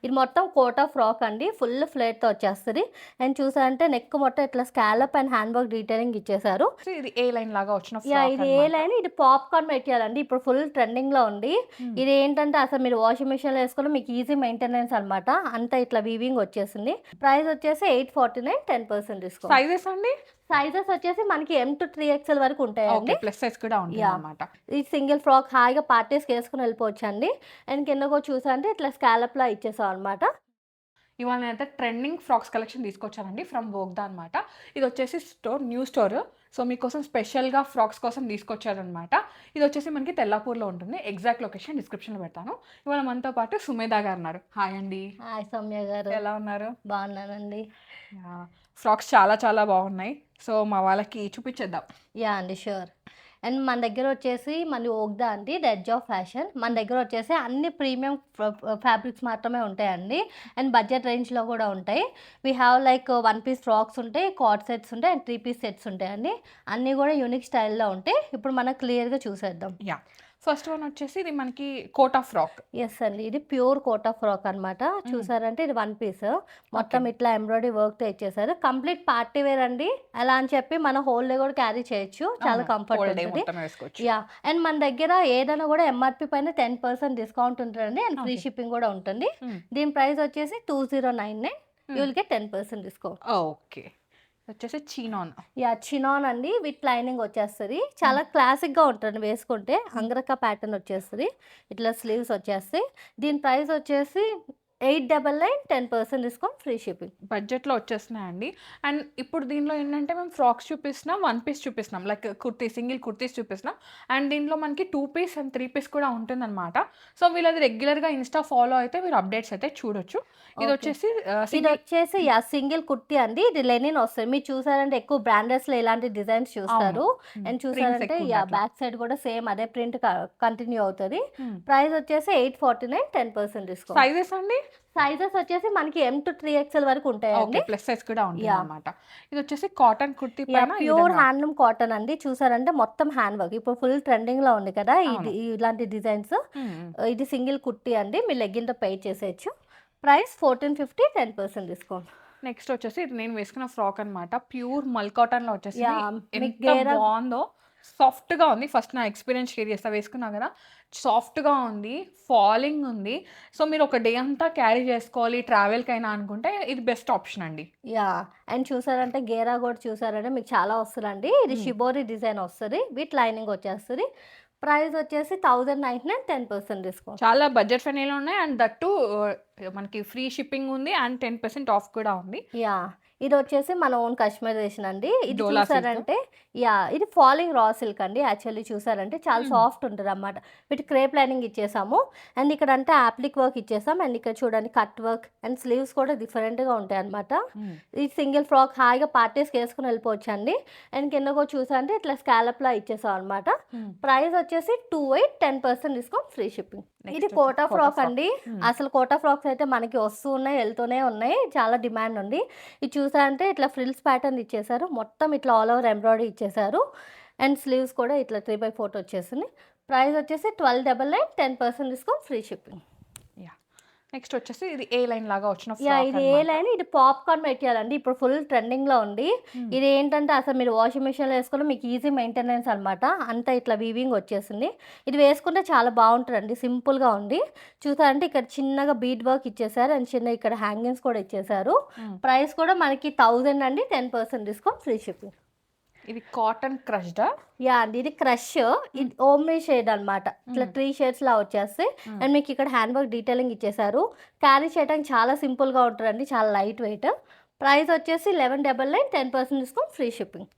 ఇది మొత్తం quota frock అండి. ఫుల్ ఫ్లేర్‌తో వచ్చేస్తది. అండ్ చూసారంటే నెక్ మొత్తం ఇట్లా scallop and hand work detailing ఇచ్చేసారు. సో, ఇది ఏ లైన్ లాగా వచ్చిన యాహ్! ఫ్రాక్ ఇది ఏ అనమాట. లైన్ ఇది పాప్‌కార్న్ మెటీరియల్ అండి. ఇప్పుడు ఫుల్ ట్రెండింగ్‌లో ఉంది. హ్మ్. ఇదేంటంటే అసలు మీరు వాషింగ్ మిషన్‌లో ఏసుకున్న మీకు ఈజీ మెయింటెనెన్స్ అనమాట. అంతా ఇట్లా వీవింగ్ వచ్చేసింది. ప్రైస్ వచ్చేసి 849 10% డిస్కౌంట్. సైజెస్ అండి? సైజెస్ వచ్చేసి మనకి ఎమ్ టు 3XL వరకు ఓకే. ఉంటాయండి. ప్లస్ సైజ్ కూడా యాహ్! ఉంటుందన్నమాట. ఈ సింగిల్ ఫ్రాక్ హాయిగా పార్టీస్‌కి ఏసుకొని వెళ్ళిపోవచ్చండి. అండ్ కింద కూడా చూసారంటే ఇట్లా స్కాలప్‌లా ఇచ్చేసాం అనమాట. ఇవాళ నేనైతే ట్రెండింగ్ ఫ్రాక్స్ కలెక్షన్ తీసుకొచ్చానండి ఫ్రమ్ వోగ్దా అనమాట. ఇదొచ్చేసి న్యూ స్టోర్. సో, మీకోసం స్పెషల్‌గా ఫ్రాక్స్ కోసం తీసుకొచ్చారనమాట. ఇదొచ్చేసి మనకి తెల్లాపూర్‌లో ఉంటుంది. ఎగ్జాక్ట్ లొకేషన్ డిస్క్రిప్షన్‌లో పెడతాను. ఇవాళ మనతో పాటు సుమేధ గారున్నారు. హాయ్ అండి. హాయ్ సౌమ్య గారు. ఎలా ఉన్నారు? బాగున్నానండి. యాహ్! ఫ్రాక్స్ చాలా చాలా బాగున్నాయి. సో, మా వాళ్ళకి చూపిచ్చేద్దాం. యాహ్! అండి. ష్యూర్. అండ్ మన దగ్గర వచ్చేసి మనది ఓగ్దా అండి. The edge of fashion. మన దగ్గర వచ్చేసి అన్ని ప్రీమియం ఫ్యాబ్రిక్స్ మాత్రమే ఉంటాయండి. అండ్ బడ్జెట్ రేంజ్‌లో కూడా ఉంటాయి. We have like 1 piece frocks ఉంటాయి, కార్డ్ సెట్స్ ఉంటాయి అండ్ 3 పీస్ సెట్స్ ఉంటాయండి. అన్నీ కూడా యూనిక్ స్టైల్‌లో ఉంటాయి. ఇప్పుడు మనం క్లియర్‌గా చూసేద్దాం. యాహ్! ఫస్ట్ వన్ వచ్చేసి ఇది మనకి కోటా ఫ్రాక్. యెస్ అండి. ఇది ప్యూర్ కోటా ఫ్రాక్ అనమాట. హ్మ్. చూసారంటే ఇది 1 పీస్. ఓకే. మొత్తం ఇట్లా ఎంబ్రాయిడరీ వర్క్‌తో ఇచ్చేసారు. కంప్లీట్ పార్టీ వేర్ అండి. అలా అని చెప్పి మన హోల్ డే కూడా క్యారీ చేయొచ్చు. చాలా అవును. కంఫర్ట్ హోల్ డే ఉంటది. మొత్తం వేసుకోవచ్చు. యాహ్! అండ్ మన దగ్గర ఏదైనా కూడా ఎంఆర్‌పీ పైన 10% డిస్కౌంట్ ఉంటదండి. And free okay. షిప్పింగ్ కూడా ఉంటుంది. హ్మ్. దీని ప్రైస్ వచ్చేసి 2099. యూ హ్మ్. Will get 10% discount. ఓకే. వచ్చేసి చీనాన్. యాహ్! చినాన్ అండి విత్ లైనింగ్ వచ్చేస్తది. హ్మ్. చాలా క్లాసిక్‌గా ఉంటది వేసుకుంటే. హ్మ్. అంగరకా ప్యాటర్న్ వచ్చేస్తది. ఇట్లా స్లీవ్స్ వచ్చేస్తాయి. దీని ప్రైస్ వచ్చేసి 899 10% డిస్కౌంట్ ఫ్రీ షిప్పింగ్. బడ్జెట్‌లో వచ్చేస్తున్నాయండి. అండ్ ఇప్పుడు దీనిలో ఏంటంటే మేము ఫ్రాక్స్ చూపిస్తున్నాం, 1 పీస్ చూపిస్తున్నాం. లైక్ సింగిల్ కుర్తీస్ చూపిస్తున్నాం. అండ్ దీనిలో మనకి 2 పీస్ అండ్ 3 పీస్ కూడా ఉంటుందన్నమాట. సో, వీళ్ళది రెగ్యులర్‌గా ఇన్‌స్టా ఫాలో అయితే మీరు అప్డేట్స్ అయితే చూడొచ్చు. ఓకే. ఇదొచ్చేసి సింగిల్. ఇదొచ్చేసి యాహ్! సింగిల్ కుర్తీ అండి. ఇది లెనిన్ వస్తది. మీరు చూసారంటే ఎక్కువ బ్రాండెడ్స్‌లో ఇలాంటి డిజైన్స్ అవును. చూస్తారు. హ్మ్. అండ్ ప్రింట్స్ చూసారంటే ఎక్కువుంటాయి యాహ్! అట్లా. బ్యాక్ సైడ్ కూడా సేమ్ అదే ప్రింట్ కంటిన్యూ అవుతది. హ్మ్. ప్రైస్ వచ్చేసి 849 10% డిస్కౌంట్. సైజెస్ అండి? సైజెస్ వచ్చేసి మనకి ఎమ్ టు 3XL వరకు ఓకే. ఉంటాయండి. ప్లస్ సైజ్ కూడా యాహ్! ఉంటుందన్నమాట. ఇదొచ్చేసి కాటన్ కుర్తీ యాహ్! పైన ఈ ప్యూర్ విధంగా. హ్యాండ్లూమ్ కాటన్ అండి. చూసారంటే మొత్తం హ్యాండ్ వర్క్. ఇప్పుడు ఫుల్ ట్రెండింగ్‌లో ఉంది కదా! అవును. ఇలాంటి డిజైన్స్. హ్మ్. హ్మ్. ఇది సింగిల్ కుర్తీ అండి. మీరు లెగ్గిన్‌తో పెయిర్ చేసేయచ్చు. Price 1450 10% discount. నెక్స్ట్ వచ్చేసి ఇది నేను వేసుకున్న ఫ్రాక్ అనమాట. ప్యూర్ మల్ కాటన్‌లో వచ్చేసింది. యాహ్! మీకు ఎంత గేరా బావుందో! సాఫ్ట్‌గా ఉంది. ఫస్ట్ నా ఎక్స్‌పీరియన్స్ షేర్ చేస్తా. వేసుకున్నా కదా! సాఫ్ట్‌గా ఉంది. ఫాలింగ్ ఉంది. సో, మీరు ఒక డే అంతా క్యారీ చేసుకోవాలి ట్రావెల్‌కైనా అనుకుంటే ఇది బెస్ట్ ఆప్షన్ అండి. యాహ్! అండ్ చూసారంటే గేరా గూడా చూసారంటే మీకు చాలా వస్తదండి. ఇది హ్మ్. షిబోరి డిజైన్ వస్తది. విత్ లైనింగ్ వచ్చేస్తది. ప్రైస్ వచ్చేసి 1099 10% డిస్కౌంట్. చాలా బడ్జెట్ ఫ్రెండ్లీలో ఉన్నాయి. అండ్ దట్ టూ మనకి ఫ్రీ షిప్పింగ్ ఉంది. అండ్ 10% ఆఫ్ కూడా ఉంది. యాహ్! ఇదొచ్చేసి మన ఓన్ కస్టమైజేషన్ అండి. ఇది డోలా సిల్క్. చూసారంటే యాహ్! ఇది ఫాలింగ్ రా సిల్క్ అండి. యాక్చువల్లీ చూసారంటే చాలా హ్మ్. సాఫ్ట్ ఉంటదనమాట. వీటి క్రేప్ లైనింగ్ ఇచ్చేసాము. అండ్ ఇక్కడంతా యాప్లిక్ వర్క్ ఇచ్చేసాం. అండ్ ఇక్కడ చూడండి కట్ వర్క్ అండ్ స్లీవ్స్ కూడా డిఫరెంట్‌గా ఉంటాయన్నమాట. హ్మ్. ఈ సింగిల్ ఫ్రాక్ హాయిగా పార్టీస్‌కి ఏసుకొని వెళ్ళిపోవచ్చండి. అండ్ కింద కూడా చూసారంటే ఇట్లా స్కాలప్‌లా ఇచ్చేసాం అనమాట. హ్మ్. ప్రైస్ వచ్చేసి 28 10% డిస్కౌంట్ ఫ్రీ షిప్పింగ్. ఇది నెక్స్ట్ కోటా వచ్చేసి కోటా ఫ్రాక్ ఫ్రాక్. అండి. హ్మ్. అసలు కోటా ఫ్రాక్స్ అయితే మనకి వస్తూ ఉన్నాయి, ఎళ్తూనే ఉన్నాయి. చాలా డిమాండ్ ఉంది. ఇది చూసారంటే ఇట్లా ఫ్రిల్స్ ప్యాటర్న్ ఇచ్చేసారు. మొత్తం ఇట్లా ఆల్ ఓవర్ ఎంబ్రాయిడరీ ఇచ్చేసారు. అండ్ స్లీవ్స్ కూడా ఇట్లా 3/4 వచ్చేసింది. ప్రైస్ వచ్చేసి 1299 10% discount free shipping. Yeah! Next వచ్చేసి ఇది ఏ లైన్ లాగా వచ్చిన యాహ్! ఫ్రాక్ ఇది ఏ అనమాట. లైన్ ఇది పాప్‌కార్న్ మెటీరియల్ అండి. ఇప్పుడు ఫుల్ ట్రెండింగ్‌లో ఉంది. హ్మ్. ఇదేంటంటే అసలు మీరు వాషింగ్ మిషన్‌లో ఏసుకున్న మీకు ఈజీ మెయింటెనెన్స్ అనమాట. అంతా ఇట్లా వీవింగ్ వచ్చేసింది. ఇది వేసుకుంటే చాలా బావుంటదండి. సింపుల్‌గా ఉంది. చూసారంటే ఇక్కడ చిన్నగా బీడ్ వర్క్ ఇచ్చేసారు. అండ్ చిన్న ఇక్కడ హ్యాంగింగ్స్ కూడా ఇచ్చేసారు. హ్మ్. ప్రైస్ కూడా మనకి 1000 అండి. 10% డిస్కౌంట్ ఫ్రీ షిప్పింగ్. ఇది కాటన్ క్రష్డా? యాహ్! అండి. ఇది క్రష్. హ్మ్. ఇది ఓమ్ని షేడ్ అనమాట. ఇట్లా హ్మ్. 3 షేడ్స్‌లా వచ్చేస్తాయి. హ్మ్. అండ్ మీకు ఇక్కడ హ్యాండ్ వర్క్ డీటెయిలింగ్ ఇచ్చేసారు. క్యారీ చేయడానికి చాలా సింపుల్‌గా ఉంటదండి. చాలా లైట్ వెయిట్. ప్రైస్ వచ్చేసి 1199 10% డిస్కౌంట్ ఫ్రీ షిప్పింగ్.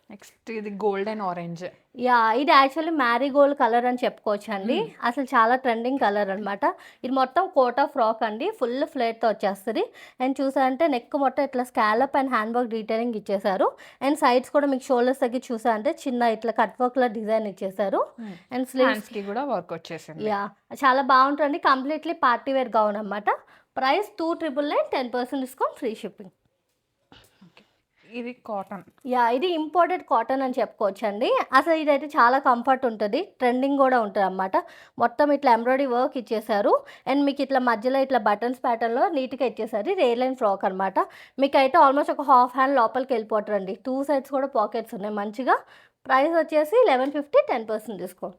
నెక్స్ట్ ఇది గోల్డెన్ ఆరెంజ్. యాహ్! ఇది యాక్చువల్లీ మ్యారీగోల్డ్ కలర్ అని చెప్పుకోవచ్చండి. హ్మ్. అసలు చాలా ట్రెండింగ్ కలర్ అనమాట. ఇది మొత్తం కోటా ఫ్రాక్ అండి. ఫుల్ ఫ్లేర్‌తో వచ్చేస్తది. అండ్ చూసారంటే నెక్ మొత్తం ఇట్లా scallop and hand work detailing ఇచ్చేసారు. అండ్ సైడ్స్ కూడా మీకు షోల్డర్స్ దగ్గర చూసారంటే చిన్న ఇట్లా కట్ వర్క్‌లా డిజైన్ ఇచ్చేసారు. హ్మ్. అండ్ స్లీవ్స్ హ్యాండ్స్‌కి గూడా వర్క్ వచ్చేసింది. యాహ్! చాలా బావుంటదండి. కంప్లీట్‌లీ పార్టీ వేర్ గౌన్ అనమాట. Price 2999 10% discount free shipping. Okay. ఇది కాటన్. ఇది ఇంపోర్టెడ్ కాటన్ అని చెప్పుకోవచ్చండి. అసలు ఇదైతే చాలా కంఫర్ట్ ఉంటది. ట్రెండింగ్ గూడా ఉంటదనమాట. మొత్తం ఇట్లా ఎంబ్రాయిడరీ వర్క్ ఇచ్చేశారు. అండ్ మీకు ఇట్లా మధ్యలో ఇట్లా బటన్స్ ప్యాటర్న్‌లో నీట్‌గా ఇచ్చేశారు. రేర్ లైన్ ఫ్రాక్ అనమాట. మీకైతే ఆల్మోస్ట్ ఒక హాఫ్ హ్యాండ్ లోపలికెళ్ళిపోతారండి. 2 సైడ్స్ కూడా పాకెట్స్ ఉన్నాయి మంచిగా. ప్రైస్ వచ్చేసి 1150 10% డిస్కౌంట్.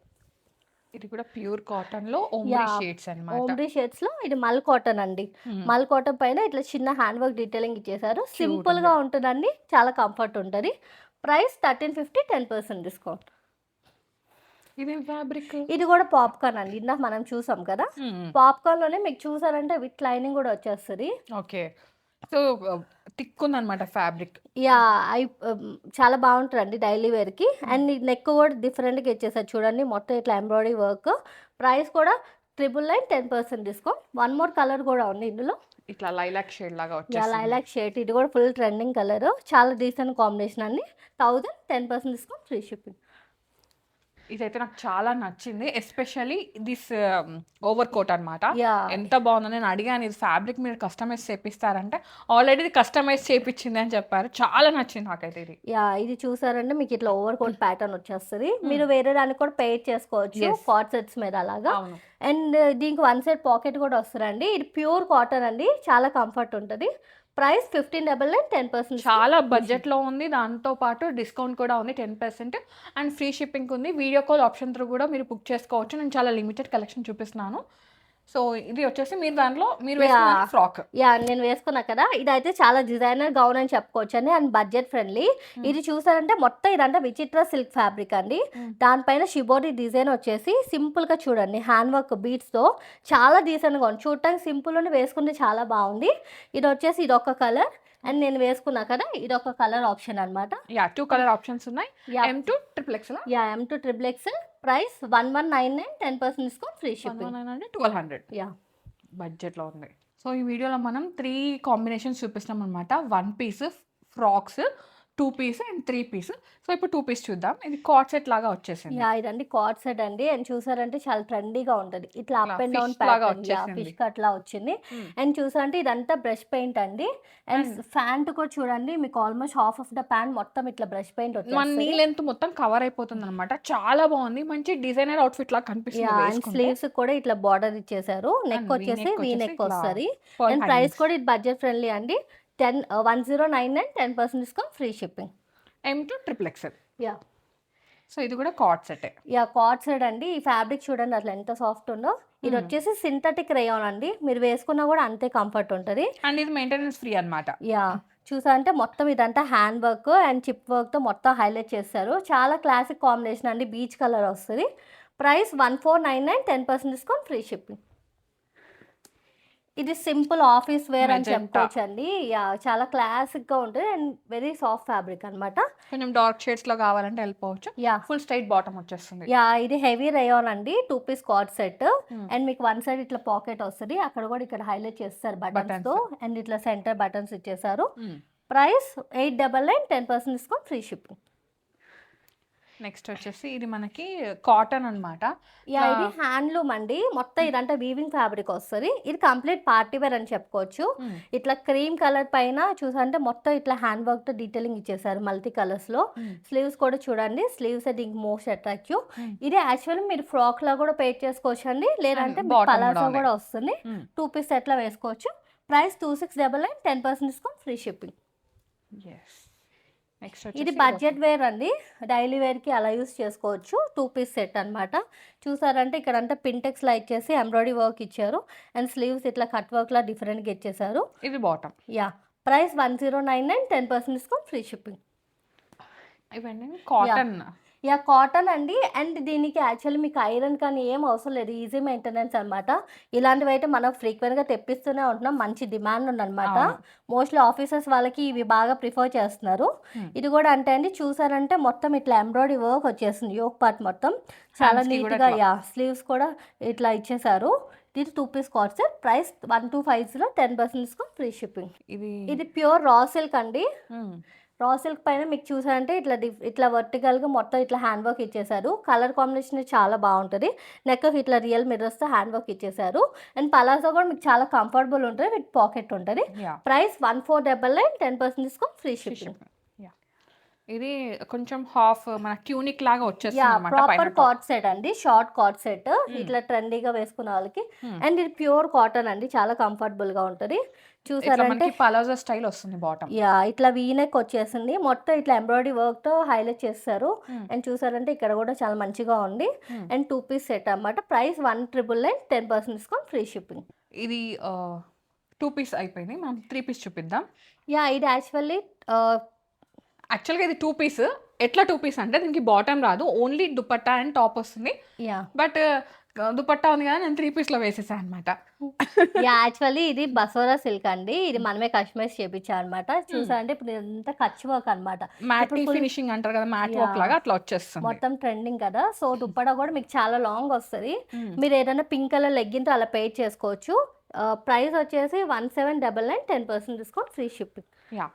ఇది కూడా ప్యూర్ కాటన్‌లో ఓమ్రీ షేడ్స్ అన్నమాట. ఓమ్రీ షేడ్స్‌లో ఇది మల్ కాటన్ అండి. మల్ కాటన్ పైన ఇట్లా చిన్న హ్యాండ్ వర్క్ డీటెయిలింగ్ ఇచ్చేశారు. సింపుల్‌గా ఉంటదండి. చాలా కంఫర్ట్ ఉంటది. Price 1350 10% discount. ఇదేం ఫ్యాబ్రిక్? ఇది కూడా పాప్‌కార్న్ అండి. ఇందాక మనం చూసాం కదా! పాప్‌కార్న్‌లోనే మీకు చూసారంటే విత్ లైనింగ్ కూడా వచ్చేస్తది. ఓకే. సో, థిక్ ఉందన్నమాట ఫ్యాబ్రిక్. చాలా బావుంటదండి డైలీ వేర్‌కి. అండ్ ఈ నెక్ కూడా డిఫరెంట్‌గా ఇచ్చేసారు చూడండి. మొత్తం ఇట్లా ఎంబ్రాయిడరీ వర్క్. ప్రైస్ కూడా 999 10% డిస్కౌంట్. వన్ మోర్ కలర్ కూడా ఉంది ఇందులో. ఇట్లా లైలాక్ షేడ్ లాగా వచ్చేసింది. లైలాక్ షేడ్ ఇది కూడా ఫుల్ ట్రెండింగ్ కలర్. చాలా డీసెంట్ కాంబినేషన్ అండి. 1000 10% డిస్కౌంట్ ఫ్రీ షిప్పింగ్. ఇదైతే నాకు చాలా నచ్చింది. ఎస్పెషల్లీ దిస్ ఓవర్ కోట్ అన్నమాట. యాహ్! ఎంత బాగుందో నేను అడిగాను. ఇది ఫ్యాబ్రిక్ మీరు కస్టమైజ్ చేపిస్తారంటే ఆల్రెడీ ఇది కస్టమైజ్ చేపిచ్చింది అని చెప్పారు. చాలా నచ్చింది నాకైతే ఇది. ఇది చూసారంటే మీకు ఇట్లా ఓవర్ కోట్ ప్యాటర్న్ వచ్చేస్తది. మీరు వేరే దానికి కూడా పెయిర్ చేసుకోవచ్చు. కార్డ్ సెట్స్ మీద అలాగా. అవును. అండ్ దీనికి వన్ సైడ్ పాకెట్ కూడా వస్తదండి. ఇది ప్యూర్ కాటన్ అండి. చాలా కంఫర్ట్ ఉంటది. ప్రైస్ 1599 10% చాలా బడ్జెట్‌లో ఉంది. దాంతో పాటు డిస్కౌంట్ కూడా ఉంది 10% అండ్ ఫ్రీ షిప్పింగ్ ఉంది. వీడియో కాల్ ఆప్షన్ త్రూ కూడా మీరు బుక్ చేసుకోవచ్చు. నేను చాలా లిమిటెడ్ కలెక్షన్ చూపిస్తున్నాను. సో, ఇది వచ్చేసి మీరు వేసుకున్న ఫ్రాక్. నేను వేసుకున్నా కదా! ఇదైతే చాలా డిజైనర్ గౌన్ అని చెప్పుకోవచ్చండి. And budget friendly. ఇది చూసారంటే మొత్తం ఇదంతా విచిత్ర సిల్క్ ఫ్యాబ్రిక్ అండి. దానిపైన షిబోరి డిజైన్ వచ్చేసి సింపుల్‌గా చూడండి హ్యాండ్ వర్క్ బీడ్స్‌తో చాలా డీసెంట్‌గా ఉంది. చూడటానికి సింపుల్ ఉండి వేసుకుంటే చాలా బాగుంది. ఇది వచ్చేసి ఇదొక కలర్. అండ్ నేను వేసుకున్నా కదా! ఇదొక కలర్ ఆప్షన్ అనమాట. 2 కలర్ ఆప్షన్స్ ఉన్నాయి. M2 XXXలా? M2 XXX. Price 1199 10% discount free shipping. 1199 1200. బడ్జెట్‌లో ఉంది. సో, ఈ వీడియోలో మనం 3 కాంబినేషన్స్ చూపిస్తున్నాం అనమాట. 1 piece frocks, 2 piece and 3 piece. So, ఇప్పుడు 2 పీస్ చూద్దాం. ఇది కార్డ్ సెట్ లాగా వచ్చేసింది. ఇదండి కార్డ్ సెట్ అండి. అండ్ చూసారంటే చాలా ట్రెండీగా ఉంటది. ఇట్లా అప్ అండ్ డౌన్ లాగా ప్యాటర్న్ వచ్చేసింది. ఫిష్ కట్ లా వచ్చింది. అండ్ చూసారంటే ఇదంతా బ్రష్ పెయింట్ అండి. అండ్ ప్యాంట్ కూడా చూడండి మీకు almost half of the pant మొత్తం ఇట్లా బ్రష్ పెయింట్ మన నీ వచ్చేస్తది. లెంత్ మొత్తం కవర్ అయిపోతుంది అనమాట. చాలా బాగుంది. మంచి డిజైనర్ అవుట్ఫిట్ లాగా కనిపిస్తుంది అండ్ వేసుకుంటే. స్లీవ్స్ కూడా ఇట్లా బార్డర్ ఇచ్చేసారు. నెక్ And వచ్చేసి V-neck వీ వచ్చేసి నెక్ ఇట్లా వస్తది. pearl and price hangings. కూడా ఇది బడ్జెట్ ఫ్రెండ్లీ అండి. 1099 10% discount free shipping. M2 XXX. Yeah so, ఇది కూడా కార్డ్ సెటే. కార్డ్ సెట్ అండి. ఈ ఫ్యాబ్రిక్ చూడండి అసలు ఎంత సాఫ్ట్ ఉందో. ఇది వచ్చేసి సింథటిక్ రేయాన్ అండి. మీరు వేసుకున్నా కూడా అంతే కంఫర్ట్ ఉంటది. అండ్ ఇది మెయింటెనెన్స్ ఫ్రీ అన్నమాట. చూసారంటే మొత్తం ఇదంతా హ్యాండ్ వర్క్ అండ్ చిప్ వర్క్తో మొత్తం హైలైట్ చేస్తారు. చాలా క్లాసిక్ కాంబినేషన్ అండి. బీచ్ కలర్ వస్తుంది. Price 1499 10% discount free shipping. ఇది సింపుల్ ఆఫీస్ వేర్ అని Magenta. చెప్పుకోవచ్చు అండి. చాలా క్లాసిక్గా ఉంటుంది అండ్ వెరీ సాఫ్ట్ ఫ్యాబ్రిక్ అనమాట. కొంచెం డార్క్ షేడ్స్ లో కావాలంటే వెళ్ళిపోవచ్చు. ఫుల్ స్ట్రైట్ బాటమ్ వచ్చేస్తుంది. ఇది హెవీ రేయాన్ అండి. 2 పీస్ కార్డ్ సెట్. అండ్ మీకు వన్ సైడ్ ఇట్లా పాకెట్ వస్తుంది. అక్కడ కూడా ఇక్కడ హైలైట్ చేస్తారు బటన్స్ తో. అండ్ ఇట్లా సెంటర్ బటన్స్ ఇచ్చేసారు. Price 899 10% discount free shipping. Next వచ్చేసి ఇది మనకి కాటన్ అన్నమాట. ఇది హ్యాండ్లూమ్ అండి. మొత్తం ఇదంతా వీవింగ్ ఫ్యాబ్రిక్ వస్తుంది. ఇది కంప్లీట్ పార్టీ వేర్ అని చెప్పుకోవచ్చు. ఇట్లా క్రీమ్ కలర్ పైన చూసారంటే మొత్తం ఇట్లా హ్యాండ్ వర్క్ తో డీటెయిలింగ్ ఇచ్చేసారు మల్టీ కలర్స్ లో. స్లీవ్స్ కూడా చూడండి. స్లీవ్స్ దీనికి మోస్ట్ అట్రాక్టివ్. ఇది యాక్చువల్లీ మీరు ఫ్రాక్ లా కూడా పేర్ చేసుకోవచ్చు అండి. లేదంటే పలాసో కూడా వస్తుంది. 2 పీస్ సెట్ లా వేసుకోవచ్చు. Price 2699 10% discount free shipping. ఇది బడ్జెట్ వేర్ అండి. డైలీ వేర్కి అలా యూస్ చేసుకోవచ్చు. 2 పీస్ సెట్ అనమాట. చూసారంటే ఇక్కడంతా పింటెక్స్ లా ఇచ్చేసి ఎంబ్రాయిడరీ వర్క్ ఇచ్చారు. అండ్ స్లీవ్స్ ఇట్లా కట్ వర్క్ లా డిఫరెంట్గా ఇచ్చేసారు. ఇది bottom. Price 1099 10% discount free shipping. ఇవన్నీ కాటన్. కాటన్ అండి. అండ్ దీనికి యాక్చువల్లీ మీకు ఐరన్ కానీ ఏం అవసరం లేదు. ఈజీ మెయింటెనెన్స్ అనమాట. ఇలాంటివి అయితే మనం ఫ్రీక్వెంట్గా తెప్పిస్తూనే ఉంటున్నాం. మంచి డిమాండ్ ఉందన్నమాట. మోస్ట్లీ ఆఫీసర్స్ వాళ్ళకి ఇవి బాగా ప్రిఫర్ చేస్తున్నారు. ఇది కూడా అంటే అండి చూసారంటే మొత్తం ఇట్లా ఎంబ్రాయిడరీ వర్క్ వచ్చేస్తుంది. యోక్ పార్ట్ మొత్తం చాలా నీట్గా. స్లీవ్స్ కూడా ఇట్లా ఇచ్చేసారు. ఇది 2 piece cord set. Price 1250 10% discount free shipping. ఇది ప్యూర్ రా సిల్క్ అండి. రా సిల్క్ పైన మీకు చూసారంటే ఇట్లా వర్టికల్గా మొత్తం ఇట్లా హ్యాండ్ వర్క్ ఇచ్చేసారు. కలర్ కాంబినేషన్ చాలా బాగుంటుంది. నెక్ ఇట్లా రియల్ మిర్రర్స్తో హ్యాండ్ వర్క్ ఇచ్చేసారు. అండ్ పలాసో కూడా మీకు చాలా కంఫర్టబుల్ ఉంటుంది. విత్ పాకెట్ ఉంటుంది. Price 1499 10% discount free shipping. ఇది కొంచెం హాఫ్ మన ట్యూనిక్ లాగా వచ్చేస్తుంది యా అనమాట పైన ప్రాపర్ కార్డ్ సెట్ అండి, షార్ట్ కార్డ్ సెట్, ఇట్లా ట్రెండీగా వేసుకున్న వాళ్ళకి. అండ్ ఇది ప్యూర్ కాటన్ అండి, చాలా కంఫర్టబుల్ గా ఉంటది. ఇట్లా చూసారంటే మనకి పలాజో స్టైల్ వస్తుంది బాటమ్. యా ఇట్లా వీనెక్ వచ్చేసింది, మొత్తం ఇట్లా ఎంబ్రాయిడరీ వర్క్ తో హైలైట్ చేస్తారు. అండ్ చూసారంటే ఇక్కడ కూడా చాలా మంచిగా ఉంది. అండ్ 2 పీస్ సెట్ అన్నమాట. Price 1,999, 10% discount, free shipping. ఇది 2 పీస్ అయిపోయింది, మనం 3 పీస్ చూపిద్దాం. యా ఇది యాక్చువల్లీ యాక్చువల్గా ఇది 2 పీస్. ఎట్లా 2 పీస్ అంటే దీనికి బాటమ్ రాదు, ఓన్లీ దుపట్టా అండ్ టాప్ వస్తుంది. యా బట్ దుపట్టా ఉంది కదా, నేను 3 పీస్లో వేసేసాను అనమాట. యా యాక్చువల్లీ ఇది బసోరా సిల్క్ అండి, ఇది మనమే కస్టమైజ్ చేపించాం అనమాట. చూసారంటే ఇప్పుడు ఇదంతా కచ్ వర్క్ అనమాట, మ్యాట్ ఫినిషింగ్ అంటారు కదా, మ్యాట్ వర్క్ లాగా అట్లా వచ్చేస్తుంది. మొత్తం ట్రెండింగ్ కదా. సో దుప్పటా కూడా మీకు చాలా లాంగ్ వస్తుంది. మీరు ఏదైనా పింక్ కలర్ లెగ్గిన్తో అలా పెయిర్ చేసుకోవచ్చు. ప్రైస్ వచ్చేసి 1,799, 10% discount, free shipping. Yeah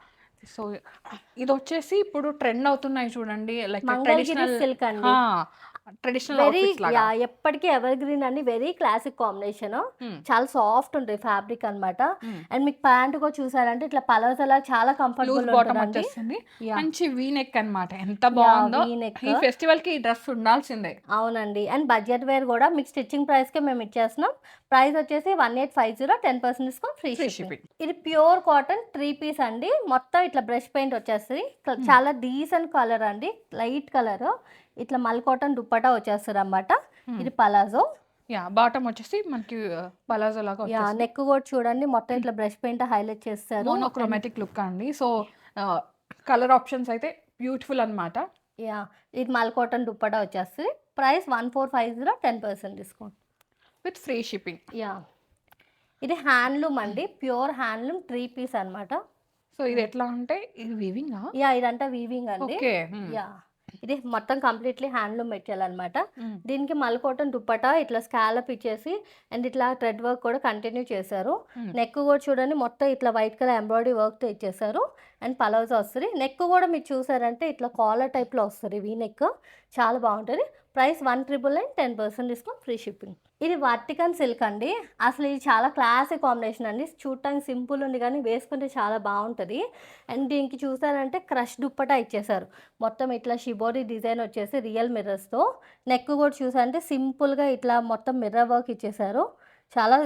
so ఇది వచ్చేసి ఇప్పుడు ట్రెండ్ అవుతున్నాయి చూడండి, లైక్ మంగళగిరి ట్రెడిషనల్ సిల్క్ అండి, ట్రెడిషనల్ వెరీ అవుట్ఫిట్స్ లాగా. ఎప్పటికీ ఎవర్ గ్రీన్ అండి, వెరీ క్లాసిక్ కాంబినేషన్. చాలా సాఫ్ట్ ఉంటుంది ఫ్యాబ్రిక్ అన్నమాట. అండ్ మీకు ప్యాంట్ కూడా చూసారంటే ఇట్లా పలర్స్ అలా చాలా లూజ్ కంఫర్టబుల్ బాటమ్ ఉంటుందండి. వచ్చేస్తుంది, Yeah. మంచి వీ నెక్ అన్నమాట. ఎంత బాగుందో, V-neck. ఈ ఫెస్టివల్ కి ఈ డ్రెస్ ఉండాల్సిందే. అవునండి. అండ్ బడ్జెట్ వేర్ కూడా మీకు స్టిచ్చింగ్ ప్రైస్కే మేము ఇచ్చేస్తున్నాం. ప్రైస్ వచ్చేసి 1,850, 10% discount, free free shipping. Shipping. ఇది ప్యూర్ కాటన్ 3 పీస్ అండి, మొత్తం ఇట్లా బ్రష్ పెయింట్ వచ్చేస్తుంది. చాలా డీసెంట్ కలర్ అండి, లైట్ కలర్. ఇట్లా మల్ కాటన్ దుప్పటా వచ్చేస్తుంది అన్నమాట. ఇది పలాజో. యా బాటమ్ వచ్చేసి మనకి పలాజో లాగా యా వచ్చేస్తుంది. నెక్ కూడా చూడండి, మొత్తం ఇట్లా బ్రష్ పెయింట్ హైలైట్ చేస్తారు. మోనోక్రోమాటిక్ లుక్ అండి. సో కలర్ ఆప్షన్స్ అయితే బ్యూటిఫుల్ అన్నమాట. యా ఇది మల్ కాటన్ దుప్పటా వచ్చేస్తుంది. Price 1,450, 10% discount, with free shipping. Yeah ఇది హ్యాండ్లూమ్ అండి, ప్యూర్ హ్యాండ్లూమ్ 3 పీస్ అన్నమాట. సో ఇది ఎట్లా అంటే ఇది వీవింగ్. యా ఇదంతా వీవింగ్ అండి. ఓకే. యా ఇది మొత్తం కంప్లీట్లీ హ్యాండ్లూమ్ మెటీరియల్ అనమాట. దీనికి మల్ కాటన్ దుప్పటా ఇట్లా స్కాలప్ ఇచ్చేసి అండ్ ఇట్లా థ్రెడ్ వర్క్ కూడా కంటిన్యూ చేశారు. నెక్ కూడా చూడండి, మొత్తం ఇట్లా వైట్ కలర్ ఎంబ్రాయిడరీ వర్క్తో ఇచ్చేసారు. అండ్ పలౌజ్ వస్తుంది. నెక్ కూడా మీరు చూసారంటే ఇట్లా కాలర్ టైప్లో వస్తుంది, వీ నెక్, చాలా బాగుంటుంది. Price 1,999, 10% discount, free shipping. ఇది వర్టికన్ సిల్క్ అండి, అసలు ఇది చాలా క్లాసిక్ కాంబినేషన్ అండి. చూడటానికి సింపుల్ ఉంది కానీ వేసుకుంటే చాలా బాగుంటుంది. అండ్ దీనికి చూసారంటే క్రష్ దుప్పటా ఇచ్చేసారు, మొత్తం ఇట్లా షిబోరి డిజైన్ వచ్చేసి రియల్ మిర్రర్స్తో. నెక్ కూడా చూసారంటే సింపుల్గా ఇట్లా మొత్తం మిర్రర్ వర్క్ ఇచ్చేసారు, చాలా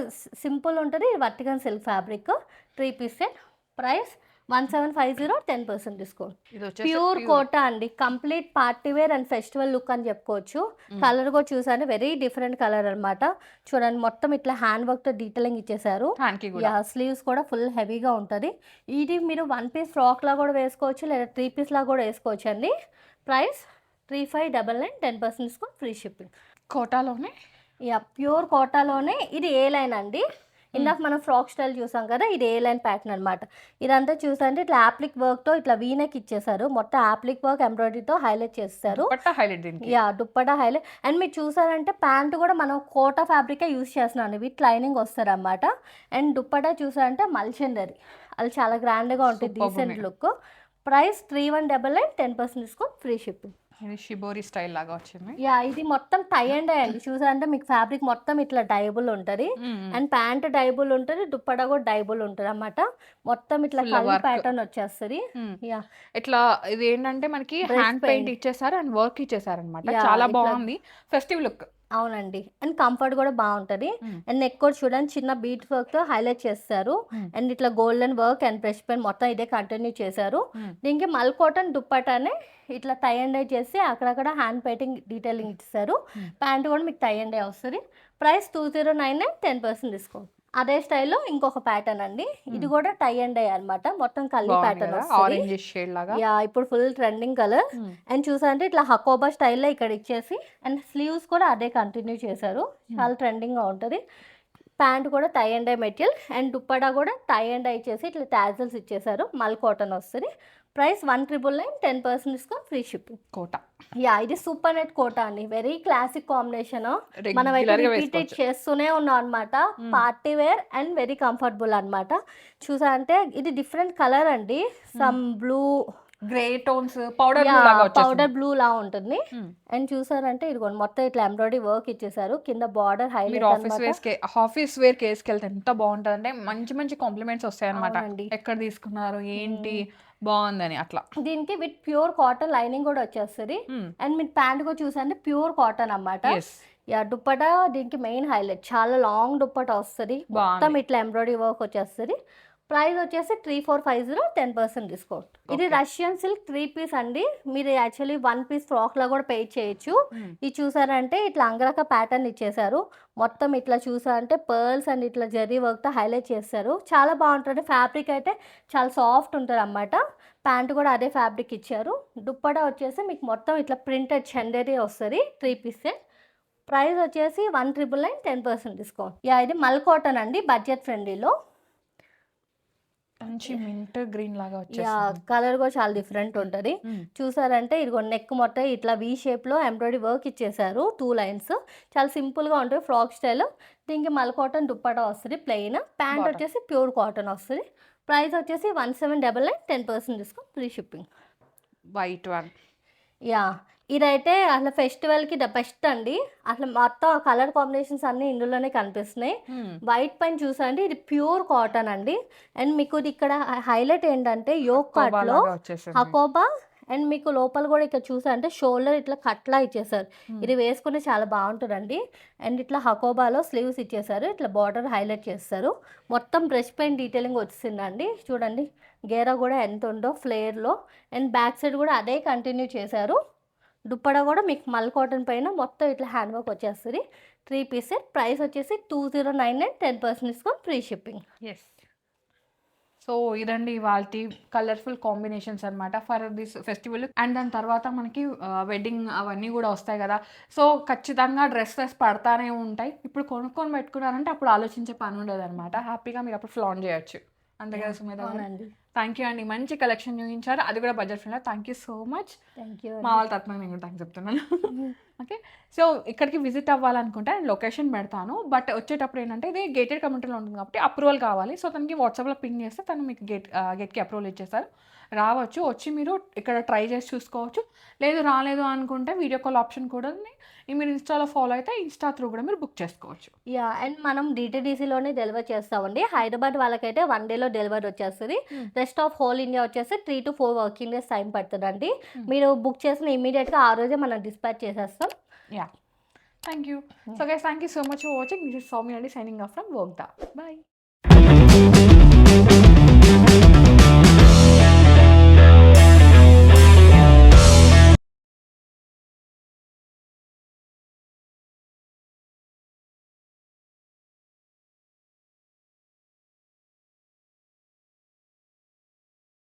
సింపుల్ ఉంటుంది. వర్టికన్ silk fabric 3 piece set. Price 1,750, 10% discount. ఇది వచ్చేసి ప్యూర్ కోటా అండి, complete party wear and festival look అని చెప్పుకోవచ్చు. కలర్ కూడా చూసాను, వెరీ డిఫరెంట్ కలర్ అన్నమాట. చూడండి మొత్తం ఇట్లా హ్యాండ్ వర్క్ తో డీటెయిలింగ్ ఇచ్చేసారు. హ్యాండ్ కి కూడా. యా స్లీవ్స్ కూడా ఫుల్ హెవీగా ఉంటుంది. ఇది మీరు 1 పీస్ ఫ్రాక్ లా కూడా వేసుకోవచ్చు, లేదా 3 పీస్ లా కూడా వేసుకోవచ్చు అండి. Price 3,599, 10% discount, free shipping. కోటాలోనే. యా ప్యూర్ కోటాలోనే. ఇది ఏ లైన్ అండి, ఇందాక మనం ఫ్రాక్ స్టైల్ చూసాం కదా, ఇది ఏ లైన్ ప్యాటర్న్ అనమాట. ఇదంతా చూసారంటే ఇట్లా యాప్లిక్ వర్క్తో ఇట్లా వీనెక్ ఇచ్చేసారు, మొత్తం యాప్లిక్ వర్క్ ఎంబ్రాయిడరీతో హైలైట్ చేస్తారు. దుపట్టా హైలైట్ దీనికి. Yeah dupatta highlight. అండ్ మీరు చూసారంటే ప్యాంట్ కూడా మనం కోటా ఫ్యాబ్రికే యూస్ చేస్తున్నాను, విత్ లైనింగ్ వస్తారు అన్నమాట. అండ్ దుప్పటా చూసారంటే మల్చందరి, అది చాలా గ్రాండ్గా ఉంటుంది, decent look. Price 3,199, 10% discount, free shipping. ఇది షిబోరి స్టైల్ లాగా వచ్చింది. యా ఇది మొత్తం టై అండ్ డై అండి, చూసారంటే మీకు ఫ్యాబ్రిక్ మొత్తం ఇట్లా డైబుల్ ఉంటుంది. అండ్ ప్యాంట్ డైబుల్ ఉంటుంది, దుప్పటా కూడా డైబుల్ ఉంటుంది అన్నమాట. మొత్తం ఇట్లా కలర్ ప్యాటర్న్ వచ్చేస్తుంది. యా ఇట్లా ఇది ఏంటంటే మనకి హ్యాండ్ పెయింట్ ఇచ్చేసారు అండ్ వర్క్ ఇచ్చేసారు అనమాట. చాలా బాగుంది, ఫెస్టివ్ లుక్. అవునండి. అండ్ కంఫర్ట్ కూడా బాగుంటుంది. అండ్ నెక్ కూడా చూడండి చిన్న బీట్ వర్క్ తో హైలైట్ చేస్తారు. అండ్ ఇట్లా golden work and brush pen మొత్తం ఇదే కంటిన్యూ చేశారు. దీనికి మల్ కాటన్ దుప్పటానే ఇట్లా టై అండ్ డై చేసి అక్కడక్కడ హ్యాండ్ పెయింటింగ్ డీటెయిలింగ్ ఇస్తారు. ప్యాంట్ కూడా మీకు టై అండ్ డై వస్తుంది. Price 2,099, 10% discount. అదే స్టైల్లో ఇంకొక ప్యాటర్న్ అండి, ఇది కూడా టై అండ్ డై అనమాట, మొత్తం కల్లి ప్యాటర్న్ వస్తుంది. ఆరెంజ్ షేడ్ లాగా. యా ఇప్పుడు ఫుల్ ట్రెండింగ్ కలర్. అండ్ చూసారంటే ఇట్లా హకోబా స్టైల్లో ఇక్కడ ఇచ్చేసి అండ్ స్లీవ్స్ కూడా అదే కంటిన్యూ చేశారు, చాలా ట్రెండింగ్గా ఉంటుంది. ప్యాంట్ కూడా tie and dye material and dupatta కూడా టై అండ్ డై చేసి ఇట్లా టాజల్స్ ఇచ్చేసారు, మల్ కాటన్ వస్తుంది. Price 1,999, 10% discount, free shipping. Kota. Yeah ఇది సూపర్ నెట్ కోటా అండి, వెరీ క్లాసిక్ కాంబినేషన్. మనం అయితే రిపీటెడ్ చేస్తూనే ఉన్నాం అనమాట. Party wear and very comfortable అనమాట. చూసా అంటే ఇది డిఫరెంట్ కలర్ అండి, some blue grey tones powder blue లాగా వచ్చేసింది. పౌడర్ బ్లూ లా ఉంటుంది. Hmm. అండ్ చూసారంటే ఇదిగోండి మొత్తం ఇట్లా ఎంబ్రాయిడరీ వర్క్ ఇచ్చేసారు, కింద బార్డర్ మీరు హైలైట్ ఆఫీస్ వేర్ కేసుకెళ్తే ఎంత బాగుంటుంది అంటే మంచి మంచి కాంప్లిమెంట్స్ వస్తాయి అనమాట. అవునండి. ఎక్కడ తీసుకున్నారు ఏంటి బాగుందని అట్లా. దీనికి విత్ ప్యూర్ కాటన్ లైనింగ్ కూడా వచ్చేస్తుంది. అండ్ మీరు ప్యాంట్ కూడా చూసండి ప్యూర్ కాటన్ అన్నమాట. ఎస్ యా దుప్పటా దీనికి మెయిన్ హైలైట్, చాలా లాంగ్ దుప్పట వస్తుంది, మొత్తం ఇట్లా ఎంబ్రాయిడరీ వర్క్ వచ్చేస్తుంది. ప్రైస్ వచ్చేసి 3450, 10% డిస్కౌంట్. ఇది రష్యన్ సిల్క్ 3 పీస్ అండి. మీరు యాక్చువల్లీ 1 పీస్ ఫ్రాక్ లా కూడా పే చేయొచ్చు. ఇది చూసారంటే ఇట్లా అంగరక ప్యాటర్న్ ఇచ్చేసారు, మొత్తం ఇట్లా చూసారంటే పర్ల్స్ అండ్ ఇట్లా జరీ వర్క్తో హైలైట్ చేస్తారు. చాలా బాగుంటుంది. ఫ్యాబ్రిక్ అయితే చాలా సాఫ్ట్ ఉంటుంది అన్నమాట. ప్యాంట్ కూడా అదే ఫ్యాబ్రిక్ ఇచ్చారు. దుప్పటా వచ్చేసి మీకు మొత్తం ఇట్లా ప్రింటెడ్ చందేరి వస్తుంది 3 పీస్. ప్రైస్ వచ్చేసి 1999, 10% డిస్కౌంట్. యా ఇది మల్ కాటన్ అండి, బడ్జెట్ ఫ్రెండ్లీలో. మంచి మింట్ గ్రీన్ లాగా యా వచ్చేసింది. కలర్ కూడా చాలా డిఫరెంట్ ఉంటుంది. చూసారంటే ఇదిగో నెక్ మొత్తం ఇట్లా వీ షేప్లో ఎంబ్రాయిడరీ వర్క్ ఇచ్చేసారు, 2 లైన్స్. చాలా సింపుల్గా ఉంటుంది ఫ్రాక్ స్టైల్. దీనికి మల్ కాటన్ దుప్పటా వస్తుంది ప్లెయిన్, ప్యాంట్ Bottom. వచ్చేసి ప్యూర్ కాటన్ వస్తుంది. ప్రైస్ వచ్చేసి 1799, 10% discount, free shipping. White one. Yeah ఇదైతే అసలు ఫెస్టివల్కి ద బెస్ట్ అండి. అసలు మొత్తం కలర్ కాంబినేషన్స్ అన్నీ ఇందులోనే కనిపిస్తున్నాయి. వైట్ పైన చూసండి ఇది ప్యూర్ కాటన్ అండి. అండ్ మీకు ఇది ఇక్కడ హైలైట్ ఏంటంటే యోక్ పార్ట్లో హకోబా, అండ్ మీకు లోపల కూడా ఇక్కడ చూసారంటే షోల్డర్ ఇట్లా కట్లా ఇచ్చేసారు. ఇది వేసుకుని చాలా బాగుంటుందండి. అండ్ ఇట్లా హకోబాలో స్లీవ్స్ ఇచ్చేసారు, ఇట్లా బార్డర్ హైలైట్ చేస్తారు. మొత్తం బ్రష్ పెయింట్ డీటెయిలింగ్ వచ్చిందండి. చూడండి గేరా కూడా ఎంత ఉందో ఫ్లేర్లో. అండ్ బ్యాక్ సైడ్ కూడా అదే కంటిన్యూ చేశారు. దుప్పడా కూడా మీకు మల్ కాటన్ పైన మొత్తం ఇట్లా హ్యాండ్ వర్క్ వచ్చేస్తుంది. 3 పీస్. ప్రైస్ వచ్చేసి 2099, 10% discount, free shipping. Yes. So ఇదండి వాటి కలర్ఫుల్ కాంబినేషన్స్ అనమాట ఫర్ దిస్ ఫెస్టివల్. అండ్ దాని తర్వాత మనకి వెడ్డింగ్ అవన్నీ కూడా వస్తాయి కదా. సో ఖచ్చితంగా డ్రెస్సెస్ పడతానే ఉంటాయి. ఇప్పుడు కొనుక్కొని పెట్టుకున్నారంటే అప్పుడు ఆలోచించే పని ఉండదు అనమాట. హ్యాపీగా మీరు అప్పుడు ఫ్లాన్ చేయొచ్చు. అంతే కదా సుమేధ? అవునండి. థ్యాంక్ యూ అండి, మంచి కలెక్షన్ చూపించారు, అది కూడా బడ్జెట్ ఫ్రెండ్లో. Thank you so much. Thank you. మా వాళ్ళ తరఫున నేను కూడా థ్యాంక్స్ చెప్తున్నాను. ఓకే, సో ఇక్కడికి విజిట్ అవ్వాలనుకుంటే నేను లొకేషన్ పెడతాను. బట్ వచ్చేటప్పుడు ఏంటంటే ఇది గేటెడ్ కమ్యూనిటీలో ఉంటుంది కాబట్టి అప్రూవల్ కావాలి. సో తనకి వాట్సాప్లో పింగ్ చేస్తే తను మీకు గేట్కి అప్రూవల్ ఇచ్చేస్తారు. రావచ్చు, వచ్చి మీరు ఇక్కడ ట్రై చేసి చూసుకోవచ్చు. లేదు రాలేదు అనుకుంటే వీడియో కాల్ ఆప్షన్ కూడా ఉంది. మీరు ఇన్స్టాలో ఫాలో అయితే ఇన్స్టా త్రూ కూడా మీరు బుక్ చేసుకోవచ్చు. యా అండ్ మనం డిటీడీసీలోనే డెలివర్ చేస్తామండి. హైదరాబాద్ వాళ్ళకైతే 1 డేలో డెలివరీ వచ్చేస్తుంది. రెస్ట్ ఆఫ్ హోల్ ఇండియా వచ్చేసి 3 to 4 వర్కింగ్ డేస్ టైం పడుతుందండి. మీరు బుక్ చేసిన ఇమీడియట్గా ఆ రోజే మనం డిస్పాచ్ చేసేస్తాం. Yeah, thank you. So guys, thank you so much for watching. This is Soumya అండి, సైనింగ్ ఆఫ్ ఫ్రమ్ వోగ్దా. బాయ్.